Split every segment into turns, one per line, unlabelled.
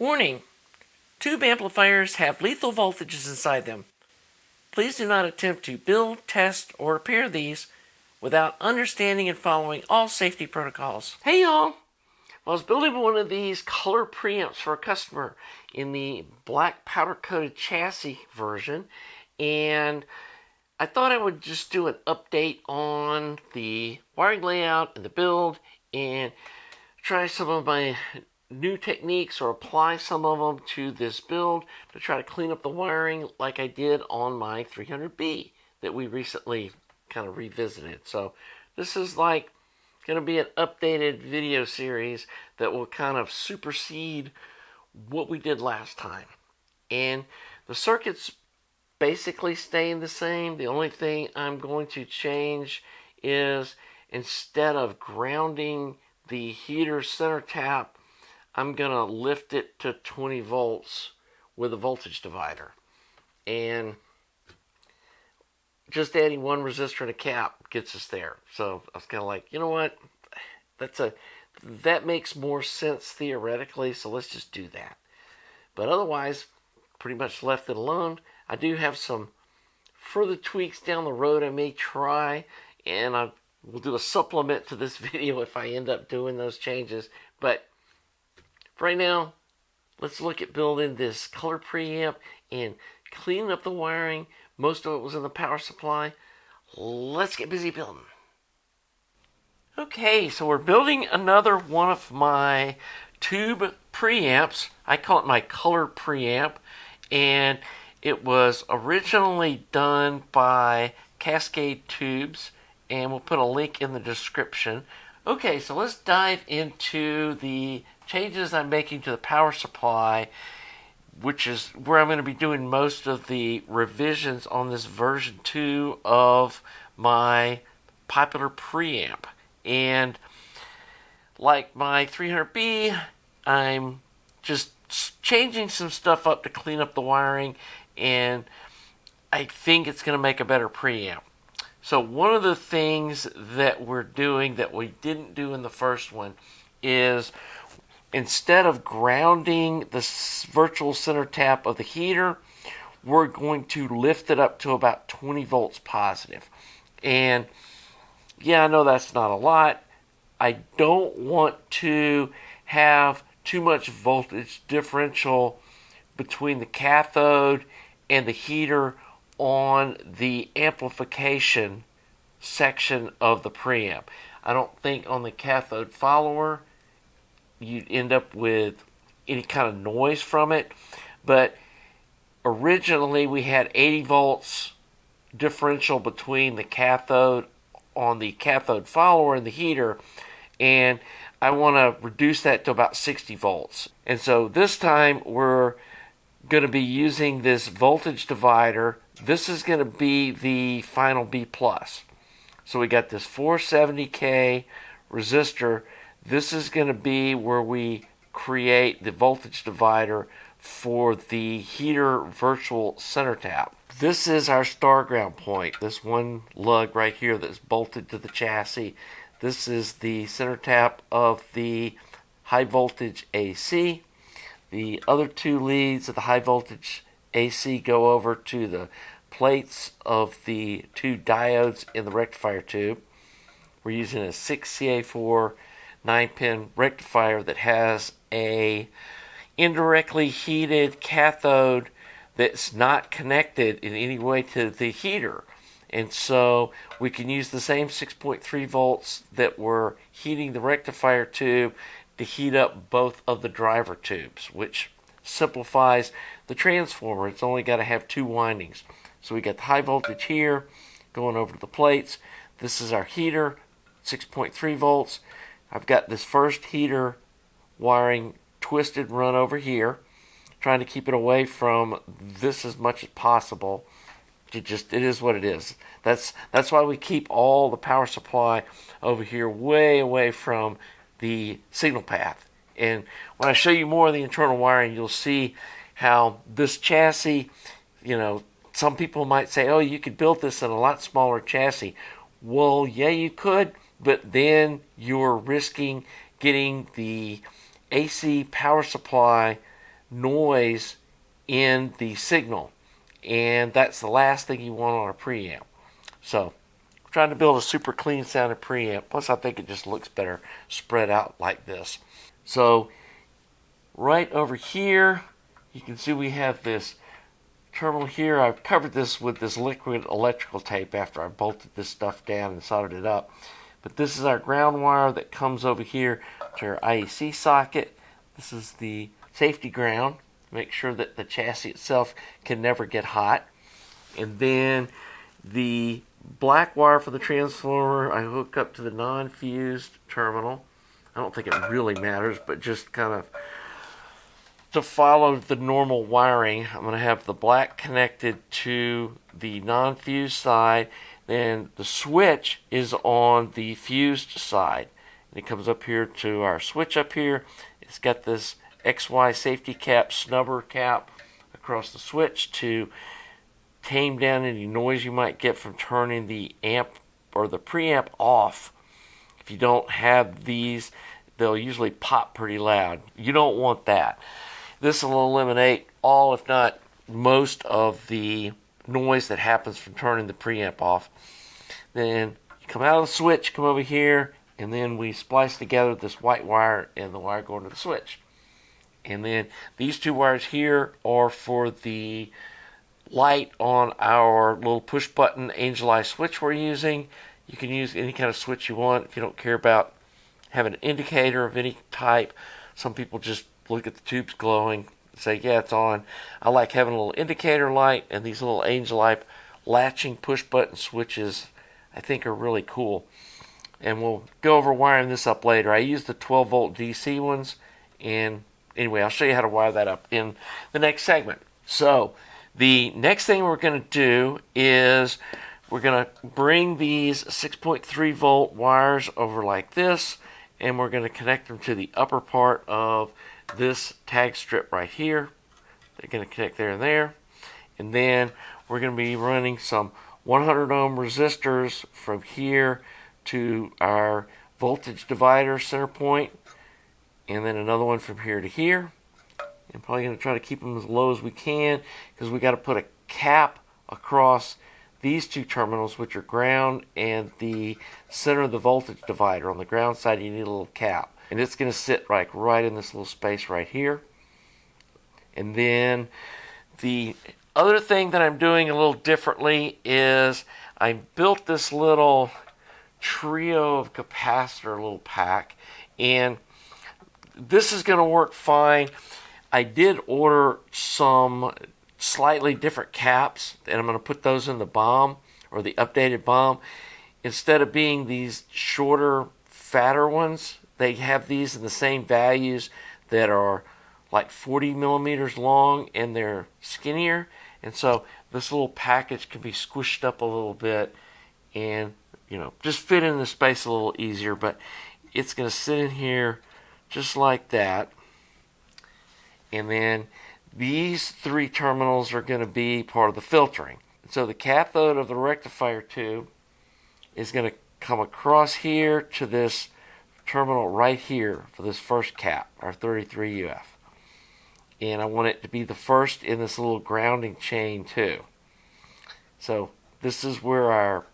Warning! Tube amplifiers have lethal voltages inside them. Please do not attempt to build, test, or repair these without understanding and following all safety protocols. Hey y'all! I was building one of these color preamps for a customer in the black powder-coated chassis version, and I thought I would just do an update on the wiring layout and the build and try some of my new techniques or apply some of them to this build to try to clean up the wiring like I did on my 300B that we recently kind of revisited. So this is like going to be an updated video series that will kind of supersede what we did last time. And the circuits basically staying the same. The only thing I'm going to change is instead of grounding the heater center tap, I'm going to lift it to 20 volts with a voltage divider. And just adding one resistor and a cap gets us there. So I was kind of like, you know what? That makes more sense theoretically, so let's just do that. But otherwise, pretty much left it alone. I do have some further tweaks down the road I may try, and I will do a supplement to this video if I end up doing those changes. But right now, let's look at building this color preamp and cleaning up the wiring. Most of it was in the power supply. Let's get busy building. Okay, so we're building another one of my tube preamps. I call it my color preamp, and it was originally done by Cascade Tubes, and we'll put a link in the description. Okay, so let's dive into the changes I'm making to the power supply, which is where I'm going to be doing most of the revisions on this version 2 of my popular preamp. And like my 300B, I'm just changing some stuff up to clean up the wiring, and I think it's going to make a better preamp. So one of the things that we're doing that we didn't do in the first one is instead of grounding the virtual center tap of the heater, we're going to lift it up to about 20 volts positive. And yeah, I know that's not a lot. I don't want to have too much voltage differential between the cathode and the heater on the amplification section of the preamp. I don't think on the cathode follower you'd end up with any kind of noise from it, but originally we had 80 volts differential between the cathode on the cathode follower and the heater, and I want to reduce that to about 60 volts. And so this time we're going to be using this voltage divider. This is going to be the final B+. So we got this 470K resistor. This is going to be where we create the voltage divider for the heater virtual center tap. This is our star ground point. This one lug right here that's bolted to the chassis. This is the center tap of the high voltage AC. The other two leads of the high voltage AC go over to the plates of the two diodes in the rectifier tube. We're using a 6CA4 9-pin rectifier that has a indirectly heated cathode that's not connected in any way to the heater. And so we can use the same 6.3 volts that were heating the rectifier tube to heat up both of the driver tubes, which simplifies the transformer. It's only got to have 2 windings. So we got the high voltage here going over to the plates. This is our heater, 6.3 volts. I've got this first heater wiring twisted and run over here, trying to keep it away from this as much as possible. It is what it is. That's why we keep all the power supply over here way away from the signal path. And when I show you more of the internal wiring, you'll see how this chassis, some people might say, oh, you could build this in a lot smaller chassis. Well, yeah, you could, but then you're risking getting the AC power supply noise in the signal, and that's the last thing you want on a preamp. So I'm trying to build a super clean sounding preamp, plus I think it just looks better spread out like this. So right over here you can see we have this terminal here. I've covered this with this liquid electrical tape after I bolted this stuff down and soldered it up. But this is our ground wire that comes over here to our IEC socket. This is the safety ground. Make sure that the chassis itself can never get hot. And then the black wire for the transformer I hook up to the non-fused terminal. I don't think it really matters, but just kind of to follow the normal wiring, I'm going to have the black connected to the non-fused side. Then the switch is on the fused side. And it comes up here to our switch up here. It's got this XY safety cap, snubber cap across the switch to tame down any noise you might get from turning the amp or the preamp off. If you don't have these, they'll usually pop pretty loud. You don't want that. This will eliminate all, if not most, of the noise that happens from turning the preamp off. Then you come out of the switch, come over here, and then we splice together this white wire and the wire going to the switch. And then these two wires here are for the light on our little push button angel eye switch we're using. You can use any kind of switch you want if you don't care about having an indicator of any type. Some people just look at the tubes glowing and say, yeah, it's on. I like having a little indicator light, and these little angel eye latching push button switches I think are really cool. And we'll go over wiring this up later. I use the 12 volt DC ones, and anyway, I'll show you how to wire that up in the next segment. So the next thing we're going to do is we're going to bring these 6.3 volt wires over like this, and we're going to connect them to the upper part of this tag strip right here. They're going to connect there and there. And then we're going to be running some 100 ohm resistors from here to our voltage divider center point, and then another one from here to here. I'm probably going to try to keep them as low as we can, because we got to put a cap across these two terminals, which are ground and the center of the voltage divider. On the ground side, you need a little cap, and it's going to sit like right in this little space right here. And then the other thing that I'm doing a little differently is I built this little trio of capacitor little pack, and this is going to work fine. I did order some slightly different caps, and I'm going to put those in the BOM, or the updated BOM. Instead of being these shorter, fatter ones, they have these in the same values that are like 40 millimeters long, and they're skinnier. And so this little package can be squished up a little bit and, you know, just fit in the space a little easier. But it's going to sit in here just like that. And then these three terminals are going to be part of the filtering. So the cathode of the rectifier tube is going to come across here to this terminal right here for this first cap, our 33 UF. And I want it to be the first in this little grounding chain too. So this is where our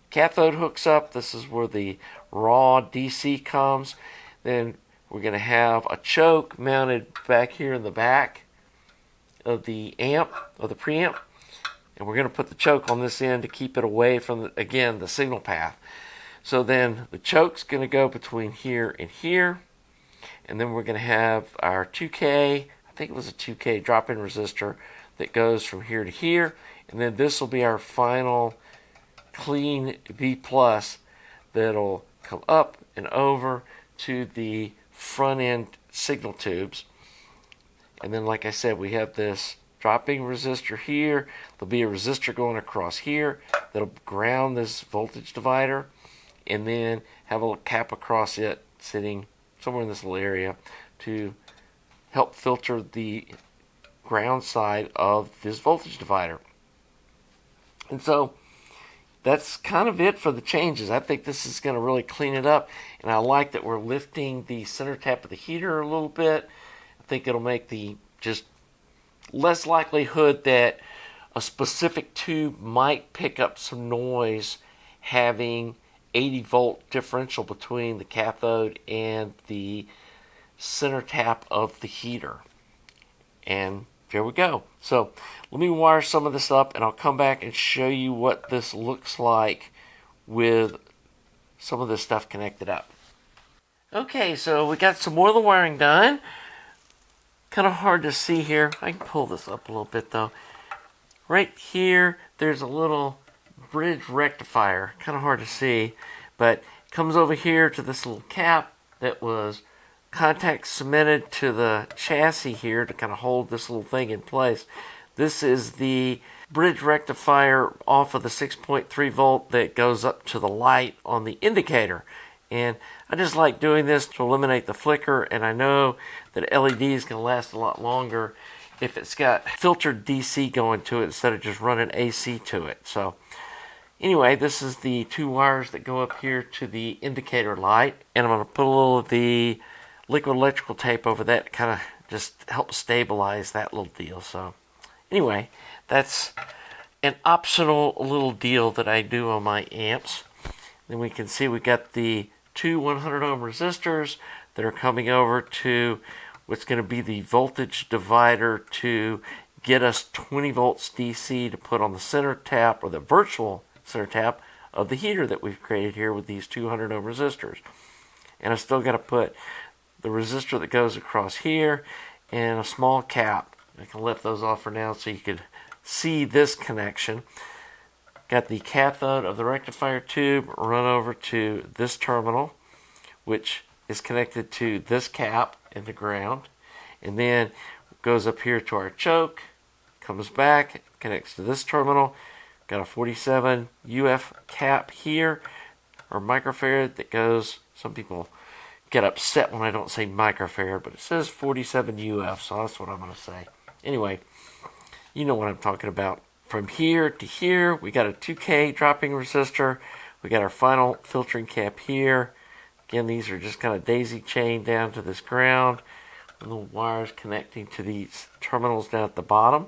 cathode hooks up. This is where the raw DC comes. Then we're going to have a choke mounted back here in the back of the amp, of the preamp. And we're going to put the choke on this end to keep it away from, again, the signal path. So then the choke's going to go between here and here. And then we're going to have our 2K, I think it was a 2K drop-in resistor that goes from here to here. And then this will be our final clean B plus that'll come up and over to the front end signal tubes. And then, like I said, we have this dropping resistor here. There'll be a resistor going across here that'll ground this voltage divider, and then have a little cap across it sitting somewhere in this little area to help filter the ground side of this voltage divider. And so that's kind of it for the changes. I think this is going to really clean it up, and I like that we're lifting the center tap of the heater a little bit. I think it'll make the just less likelihood that a specific tube might pick up some noise having 80 volt differential between the cathode and the center tap of the heater. And there we go. So let me wire some of this up and I'll come back and show you what this looks like with some of this stuff connected up. Okay, so we got some more of the wiring done. Kind of hard to see here. I can pull this up a little bit though. Right here, there's a little bridge rectifier. Kind of hard to see, but it comes over here to this little cap that was contact cemented to the chassis here to kind of hold this little thing in place. This is the bridge rectifier off of the 6.3 volt that goes up to the light on the indicator. And I just like doing this to eliminate the flicker, and I know that LED is going to last a lot longer if it's got filtered DC going to it instead of just running AC to it. So anyway, this is the two wires that go up here to the indicator light, and I'm going to put a little of the liquid electrical tape over that to kind of just help stabilize that little deal. So anyway, that's an optional little deal that I do on my amps. Then we can see we got the two 100 ohm resistors that are coming over to what's going to be the voltage divider to get us 20 volts DC to put on the center tap, or the virtual center tap of the heater that we've created here with these 200 ohm resistors. And I still got to put the resistor that goes across here and a small cap. I can lift those off for now so you could see this connection. Got the cathode of the rectifier tube run over to this terminal, which is connected to this cap and the ground, and then goes up here to our choke, comes back, connects to this terminal. Got a 47 UF cap here, or microfarad, that goes, some people get upset when I don't say microfarad, but it says 47 UF, so that's what I'm going to say. Anyway, you know what I'm talking about. From here to here, we got a 2K dropping resistor. We got our final filtering cap here. Again, these are just kind of daisy chained down to this ground. Little wires connecting to these terminals down at the bottom.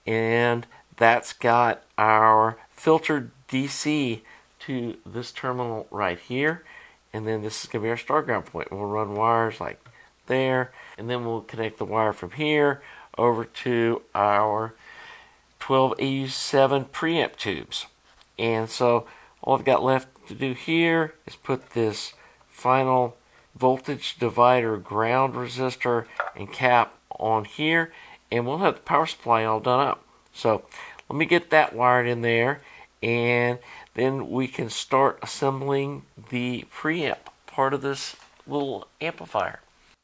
And that's got our filtered DC to this terminal right here. And then this is going to be our star ground point. We'll run wires like there. And then we'll connect the wire from here over to our 12AU7 preamp tubes. And so all I've got left to do here is put this final voltage divider ground resistor and cap on here, and we'll have the power supply all done up. So let me get that wired in there, and then we can start assembling the preamp part of this little amplifier.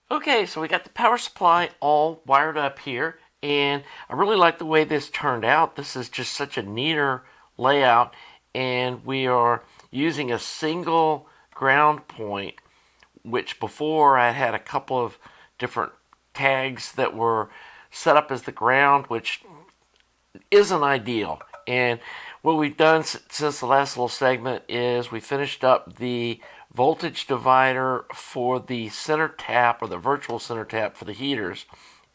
Okay, so we got the power supply all wired up here, and I really like the way this turned out. This is just such a neater layout, and we are using a single ground point, which before I had a couple of different tags that were set up as the ground, which isn't ideal. And what we've done since the last little segment is we finished up the voltage divider for the center tap, or the virtual center tap for the heaters,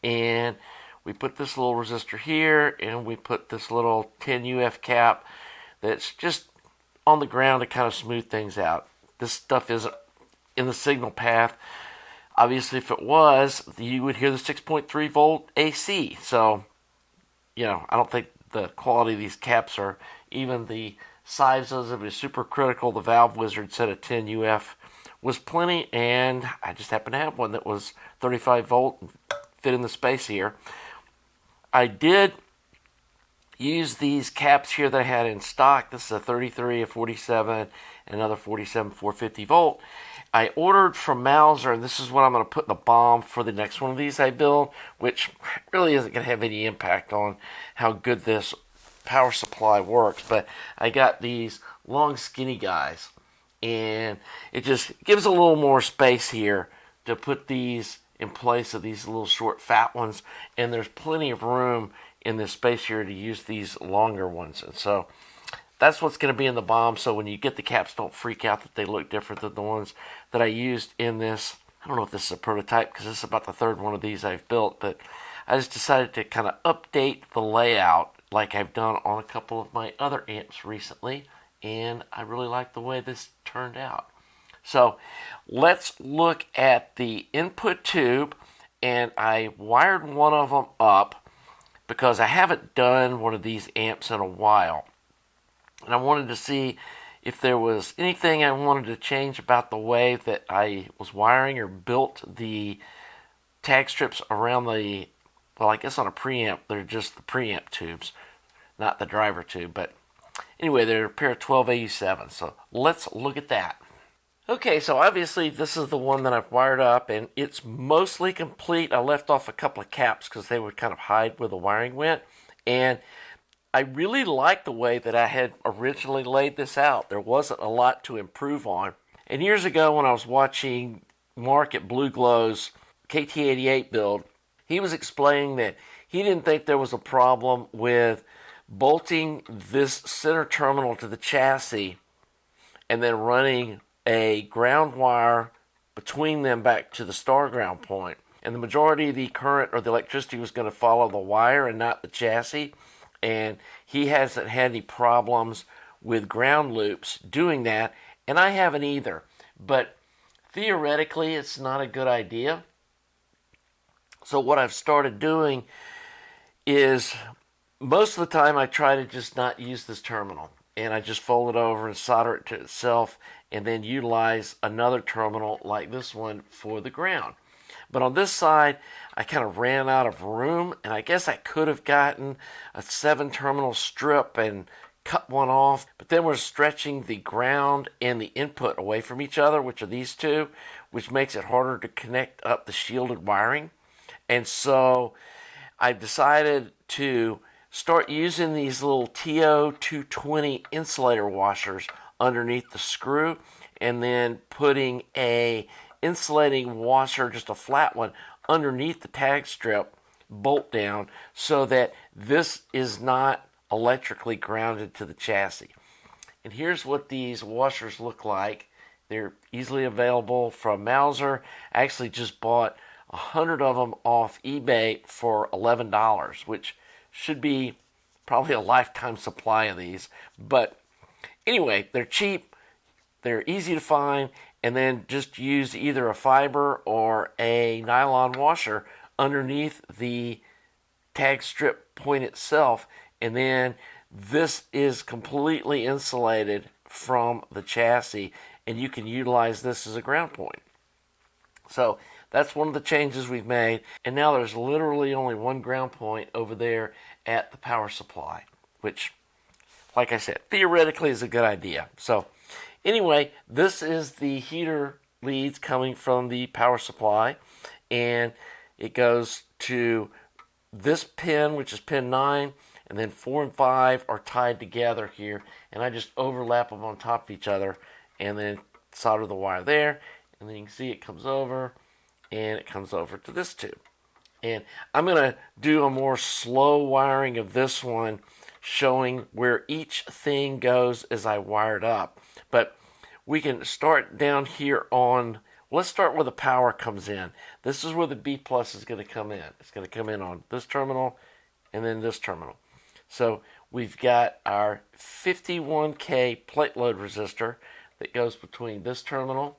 and we put this little resistor here, and we put this little 10 UF cap that's just on the ground to kind of smooth things out. This stuff isn't in the signal path. Obviously, if it was, you would hear the 6.3 volt AC. So, you know, I don't think the quality of these caps are even the sizes of it is super critical. The Valve Wizard said a 10 UF was plenty, and I just happen to have one that was 35 volt and fit in the space here. I did use these caps here that I had in stock. This is a 33, a 47, and another 47 450 volt. I ordered from Mauser, and this is what I'm going to put in the BOM for the next one of these I build, which really isn't going to have any impact on how good this power supply works. But I got these long, skinny guys, and it just gives a little more space here to put these in place of these little short, fat ones, and there's plenty of room in this space here to use these longer ones. And so that's what's going to be in the BOM, so when you get the caps, don't freak out that they look different than the ones that I used in this. I don't know if this is a prototype, because this is about the third one of these I've built, but I just decided to kind of update the layout like I've done on a couple of my other amps recently, and I really like the way this turned out. So let's look at the input tube, and I wired one of them up because I haven't done one of these amps in a while, and I wanted to see if there was anything I wanted to change about the way that I was wiring or built the tag strips around the, well, I guess on a preamp, they're just the preamp tubes, not the driver tube. But anyway, they're a pair of 1287. So let's look at that. Okay, so obviously this is the one that I've wired up, and it's mostly complete. I left off a couple of caps because they would kind of hide where the wiring went. And I really like the way that I had originally laid this out. There wasn't a lot to improve on. And years ago when I was watching Mark at Blue Glow's KT88 build, he was explaining that he didn't think there was a problem with bolting this center terminal to the chassis and then running a ground wire between them back to the star ground point. And the majority of the current or the electricity was going to follow the wire and not the chassis. And he hasn't had any problems with ground loops doing that, and I haven't either. But theoretically, it's not a good idea. So what I've started doing is most of the time I try to just not use this terminal, and I just fold it over and solder it to itself and then utilize another terminal like this one for the ground. But on this side, I kind of ran out of room, and I guess I could have gotten a 7-terminal strip and cut one off, but then we're stretching the ground and the input away from each other, which are these two, which makes it harder to connect up the shielded wiring. And so I decided to start using these little TO220 insulator washers underneath the screw, and then putting a insulating washer, just a flat one, underneath the tag strip bolt down so that this is not electrically grounded to the chassis. And here's what these washers look like. They're easily available from Mauser. I actually just bought 100 of them off eBay for $11, which should be probably a lifetime supply of these. But anyway, they're cheap, they're easy to find, and then just use either a fiber or a nylon washer underneath the tag strip point itself, and then this is completely insulated from the chassis, and you can utilize this as a ground point. So that's one of the changes we've made, and now there's literally only one ground point over there at the power supply, which, like I said, theoretically is a good idea. So anyway, this is the heater leads coming from the power supply, and it goes to this pin, which is pin 9, and then 4 and 5 are tied together here, and I just overlap them on top of each other and then solder the wire there, and then you can see it comes over, and it comes over to this tube. And I'm going to do a more slow wiring of this one, showing where each thing goes as I wire it up. But we can start down here on, let's start where the power comes in. This is where the B plus is going to come in. It's going to come in on this terminal and then this terminal. So we've got our 51K plate load resistor that goes between this terminal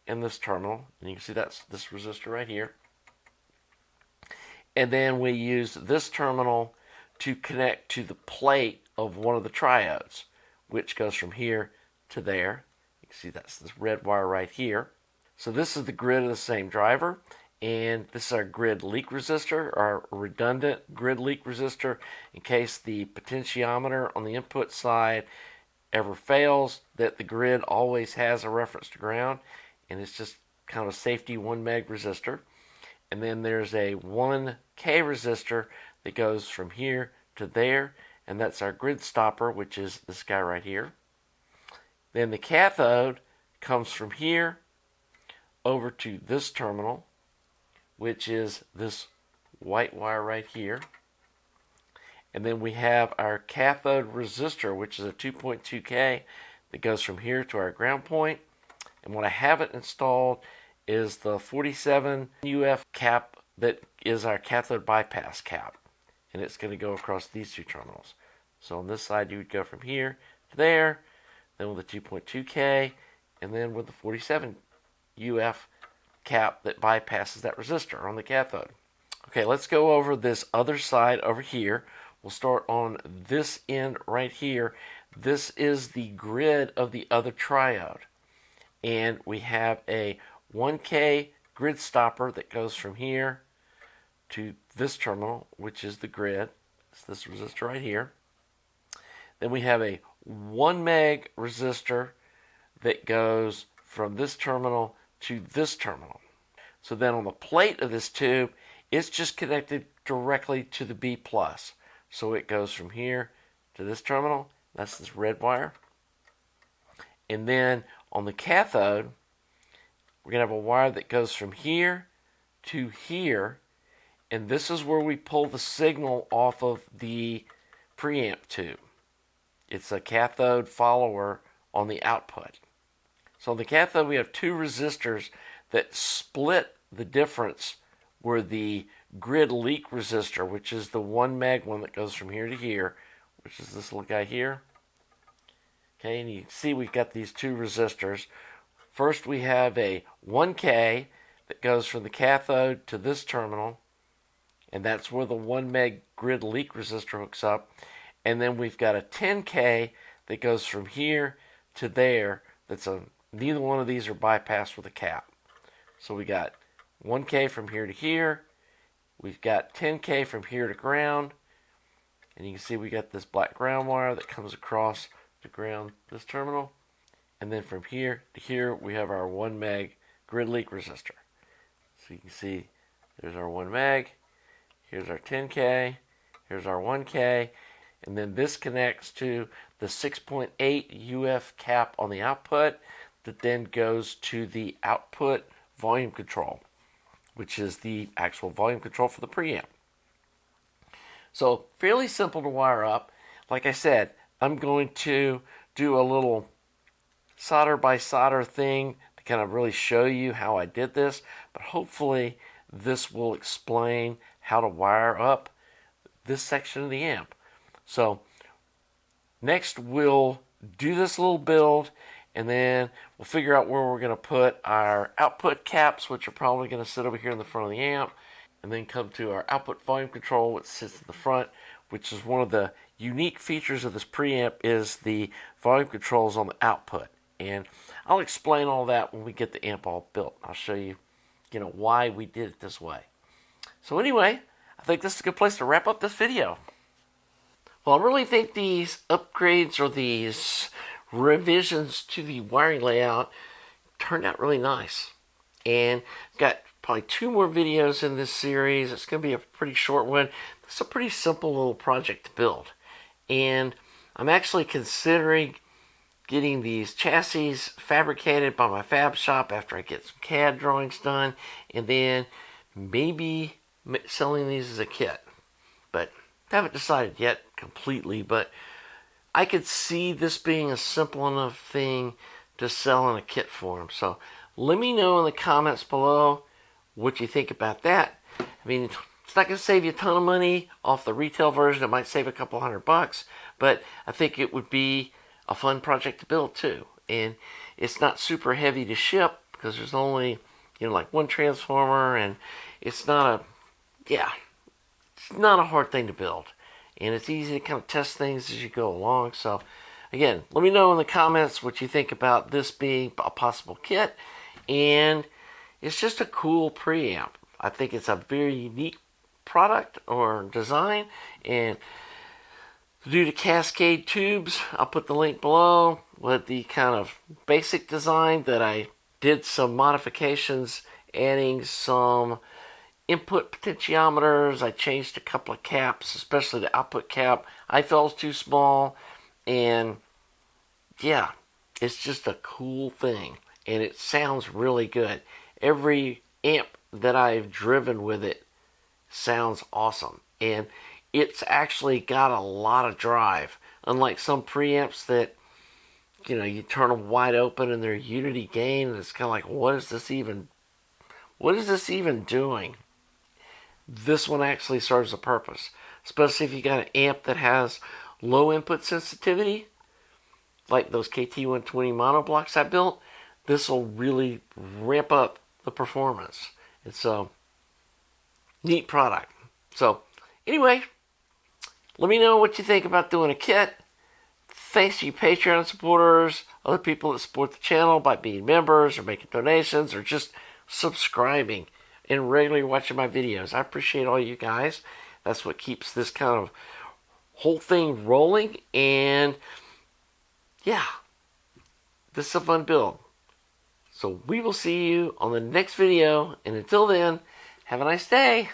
and this terminal. And you can see that's this resistor right here. And then we use this terminal to connect to the plate of one of the triodes, which goes from here to there. You can see that's this red wire right here. So this is the grid of the same driver, and this is our grid leak resistor, our redundant grid leak resistor, in case the potentiometer on the input side ever fails, that the grid always has a reference to ground, and it's just kind of a safety 1 meg resistor. And then there's a 1K resistor that goes from here to there, and that's our grid stopper, which is this guy right here. Then the cathode comes from here over to this terminal, which is this white wire right here. And then we have our cathode resistor, which is a 2.2K that goes from here to our ground point. And what I haven't installed is the 47 UF cap that is our cathode bypass cap, and it's going to go across these two terminals. So on this side, you would go from here to there, then with a 2.2K, and then with the 47 UF cap that bypasses that resistor on the cathode. Okay, let's go over this other side over here. We'll start on this end right here. This is the grid of the other triode. And we have a 1K grid stopper that goes from here to this terminal, which is the grid. It's this resistor right here. Then we have a 1 meg resistor that goes from this terminal to this terminal. So then on the plate of this tube, it's just connected directly to the B+. So it goes from here to this terminal. That's this red wire. And then on the cathode, we're going to have a wire that goes from here to here. And this is where we pull the signal off of the preamp tube. It's a cathode follower on the output. So on the cathode, we have two resistors that split the difference where the grid leak resistor, which is the 1 meg one that goes from here to here, which is this little guy here. Okay, and you can see we've got these two resistors. First, we have a 1K that goes from the cathode to this terminal, and that's where the 1 meg grid leak resistor hooks up. And then we've got a 10K that goes from here to there. Neither one of these are bypassed with a cap. So we got 1K from here to here. We've got 10K from here to ground. And you can see we got this black ground wire that comes across to ground this terminal. And then from here to here, we have our 1 meg grid leak resistor. So you can see there's our 1 meg. Here's our 10K. Here's our 1K. And then this connects to the 6.8 UF cap on the output that then goes to the output volume control, which is the actual volume control for the preamp. So fairly simple to wire up. Like I said, I'm going to do a little solder by solder thing to kind of really show you how I did this, but hopefully this will explain how to wire up this section of the amp. So next we'll do this little build, and then we'll figure out where we're going to put our output caps, which are probably going to sit over here in the front of the amp, and then come to our output volume control, which sits in the front, which is one of the unique features of this preamp is the volume controls on the output. And I'll explain all that when we get the amp all built. I'll show you, why we did it this way. So anyway, I think this is a good place to wrap up this video. Well, I really think these upgrades or these revisions to the wiring layout turned out really nice. And I've got probably 2 more videos in this series. It's going to be a pretty short one. It's a pretty simple little project to build. And I'm actually considering getting these chassis fabricated by my fab shop after I get some CAD drawings done, and then maybe selling these as a kit. But I haven't decided yet completely, but I could see this being a simple enough thing to sell in a kit form. So let me know in the comments below what you think about that. I mean, it's not going to save you a ton of money off the retail version. It might save a couple $100, but I think it would be a fun project to build too. And it's not super heavy to ship because there's only, like 1 transformer, and it's not a hard thing to build. And it's easy to kind of test things as you go along. So again, let me know in the comments what you think about this being a possible kit. And it's just a cool preamp. I think it's a very unique product or design. And due to cascade tubes, I'll put the link below with the kind of basic design that I did some modifications, adding some input potentiometers. I changed a couple of caps, especially the output cap. I felt it was too small, and yeah, it's just a cool thing, and it sounds really good. Every amp that I've driven with it sounds awesome, and it's actually got a lot of drive. Unlike some preamps that, you turn them wide open and they're unity gain, and it's kind of like, what is this even doing? this one actually serves a purpose. Especially if you got an amp that has low input sensitivity, like those KT120 mono blocks I built, this will really ramp up the performance. It's a neat product. So, anyway, let me know what you think about doing a kit. Thanks to you Patreon supporters, other people that support the channel by being members or making donations or just subscribing and regularly watching my videos. I appreciate all you guys. That's what keeps this kind of whole thing rolling. And yeah, this is a fun build. So we will see you on the next video. And until then, have a nice day.